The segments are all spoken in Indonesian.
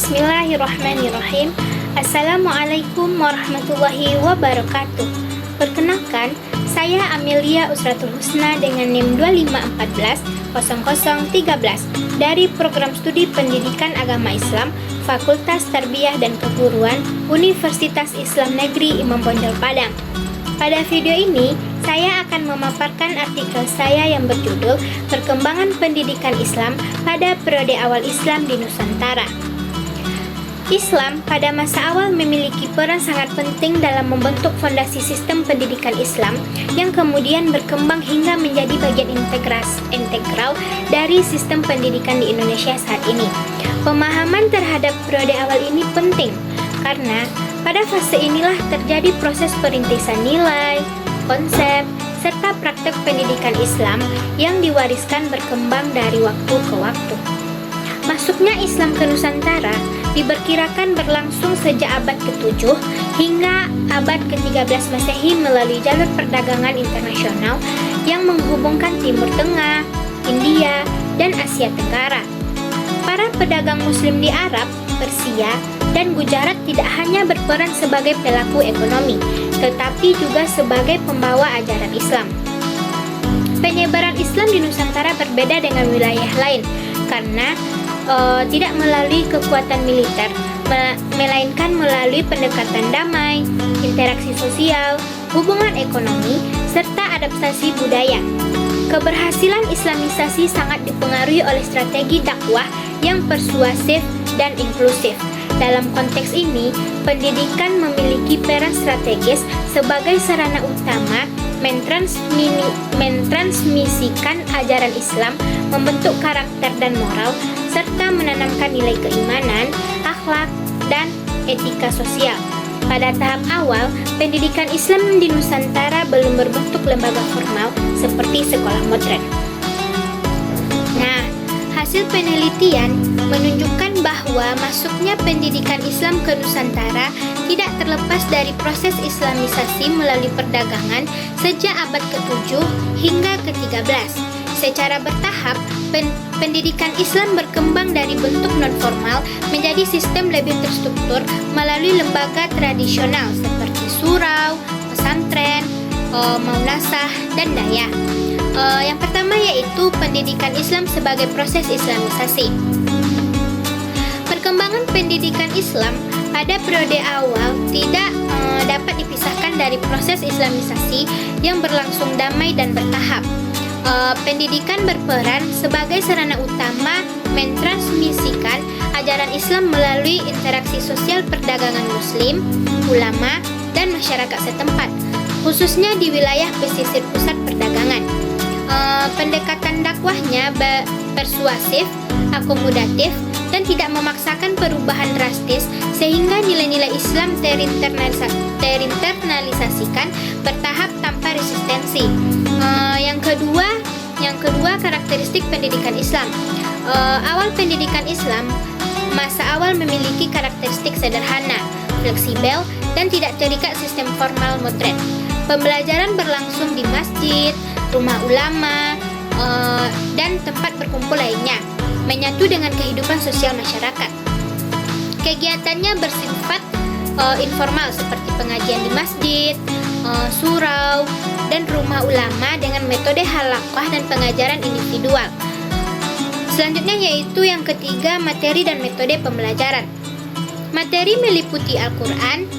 Bismillahirrahmanirrahim. Assalamualaikum warahmatullahi wabarakatuh. Perkenalkan, saya Amelia Usratul Husna dengan NIM 25140013 dari Program Studi Pendidikan Agama Islam Fakultas Tarbiyah dan Keguruan Universitas Islam Negeri Imam Bonjol Padang. Pada video ini, saya akan memaparkan artikel saya yang berjudul Perkembangan Pendidikan Islam pada Periode Awal Islam di Nusantara. Islam pada masa awal memiliki peran sangat penting dalam membentuk fondasi sistem pendidikan Islam yang kemudian berkembang hingga menjadi bagian integral dari sistem pendidikan di Indonesia saat ini. Pemahaman terhadap periode awal ini penting karena pada fase inilah terjadi proses perintisan nilai, konsep, serta praktek pendidikan Islam yang diwariskan berkembang dari waktu ke waktu. Masuknya Islam ke Nusantara diperkirakan berlangsung sejak abad ke-7 hingga abad ke-13 Masehi melalui jalur perdagangan internasional yang menghubungkan Timur Tengah, India, dan Asia Tenggara. Para pedagang Muslim di Arab, Persia, dan Gujarat tidak hanya berperan sebagai pelaku ekonomi, tetapi juga sebagai pembawa ajaran Islam. Penyebaran Islam di Nusantara berbeda dengan wilayah lain karena tidak melalui kekuatan militer, melainkan melalui pendekatan damai, interaksi sosial, hubungan ekonomi, serta adaptasi budaya. Keberhasilan Islamisasi sangat dipengaruhi oleh strategi dakwah yang persuasif dan inklusif. Dalam konteks ini, pendidikan memiliki peran strategis sebagai sarana utama mentransmisikan ajaran Islam, membentuk karakter dan moral, serta menanamkan nilai keimanan, akhlak, dan etika sosial. Pada tahap awal, pendidikan Islam di Nusantara belum berbentuk lembaga formal seperti sekolah modern. Nah, hasil penelitian menunjukkan bahwa masuknya pendidikan Islam ke Nusantara tidak terlepas dari proses Islamisasi melalui perdagangan sejak abad ke-7 hingga ke-13. Secara bertahap, pendidikan Islam berkembang dari bentuk non-formal menjadi sistem lebih terstruktur melalui lembaga tradisional seperti surau, pesantren, maunasah, dan daya. Yang pertama yaitu pendidikan Islam sebagai proses Islamisasi. Perkembangan pendidikan Islam pada periode awal tidak dapat dipisahkan dari proses Islamisasi yang berlangsung damai dan bertahap. Pendidikan berperan sebagai sarana utama mentransmisikan ajaran Islam melalui interaksi sosial perdagangan Muslim, ulama, dan masyarakat setempat, khususnya di wilayah pesisir pusat perdagangan. Pendekatan dakwahnya persuasif, akomodatif, dan tidak memaksakan perubahan drastis sehingga nilai-nilai Islam terinternalisasikan bertahap tanpa resistensi. Yang kedua karakteristik pendidikan Islam. Awal pendidikan Islam, masa awal memiliki karakteristik sederhana, fleksibel, dan tidak terikat sistem formal modern. Pembelajaran berlangsung di masjid, rumah ulama, dan tempat berkumpul lainnya, menyatu dengan kehidupan sosial masyarakat. Kegiatannya bersifat informal seperti pengajian di masjid, surau, dan rumah ulama dengan metode halaqah dan pengajaran individual. Selanjutnya yaitu yang ketiga, materi dan metode pembelajaran. Materi meliputi Al-Quran,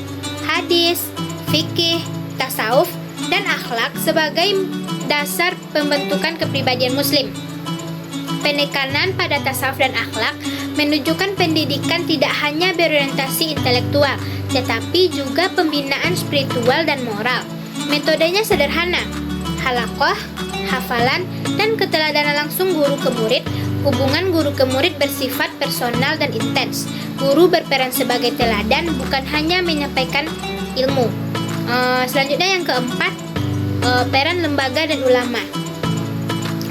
hadis, fikih, tasawuf, dan akhlak sebagai dasar pembentukan kepribadian Muslim. Penekanan pada tasawuf dan akhlak menunjukkan pendidikan tidak hanya berorientasi intelektual, tetapi juga pembinaan spiritual dan moral. Metodenya sederhana, halaqah, hafalan, dan keteladanan langsung guru ke murid. Hubungan guru ke murid bersifat personal dan intens. Guru berperan sebagai teladan, bukan hanya menyampaikan ilmu. Selanjutnya yang keempat, peran lembaga dan ulama.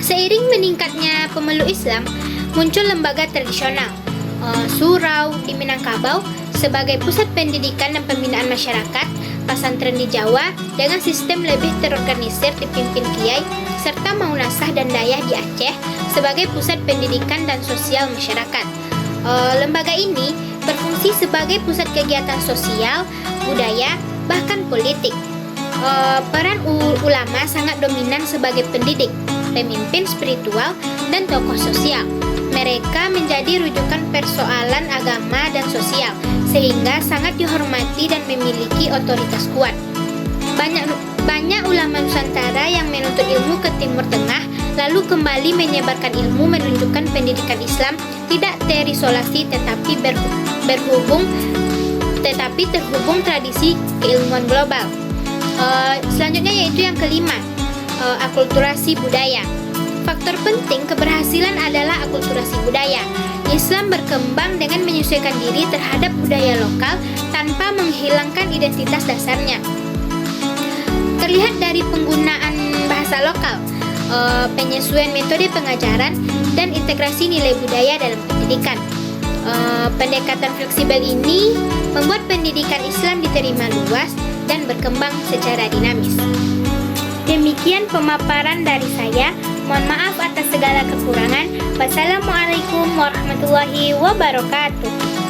Seiring meningkatnya pemeluk Islam, muncul lembaga tradisional, surau di Minangkabau sebagai pusat pendidikan dan pembinaan masyarakat, pesantren di Jawa dengan sistem lebih terorganisir dipimpin kiai, serta maunasah dan dayah di Aceh sebagai pusat pendidikan dan sosial masyarakat. Lembaga ini berfungsi sebagai pusat kegiatan sosial, budaya, bahkan politik. Peran ulama sangat dominan sebagai pendidik, pemimpin spiritual, dan tokoh sosial. Mereka menjadi rujukan persoalan agama dan sosial, sehingga sangat dihormati dan memiliki otoritas kuat. Banyak ulama Nusantara yang menuntut ilmu ke Timur Tengah, lalu kembali menyebarkan ilmu, menunjukkan pendidikan Islam tidak terisolasi tetapi terhubung tradisi keilmuan global. Selanjutnya yaitu yang kelima, akulturasi budaya. Faktor penting keberhasilan adalah akulturasi budaya. Islam berkembang dengan menyesuaikan diri terhadap budaya lokal tanpa menghilangkan identitas dasarnya. Terlihat dari penggunaan bahasa lokal, penyesuaian metode pengajaran, dan integrasi nilai budaya dalam pendidikan. Pendekatan fleksibel ini membuat pendidikan Islam diterima luas dan berkembang secara dinamis. Demikian pemaparan dari saya. Mohon maaf atas segala kekurangan. Wassalamualaikum warahmatullahi wabarakatuh.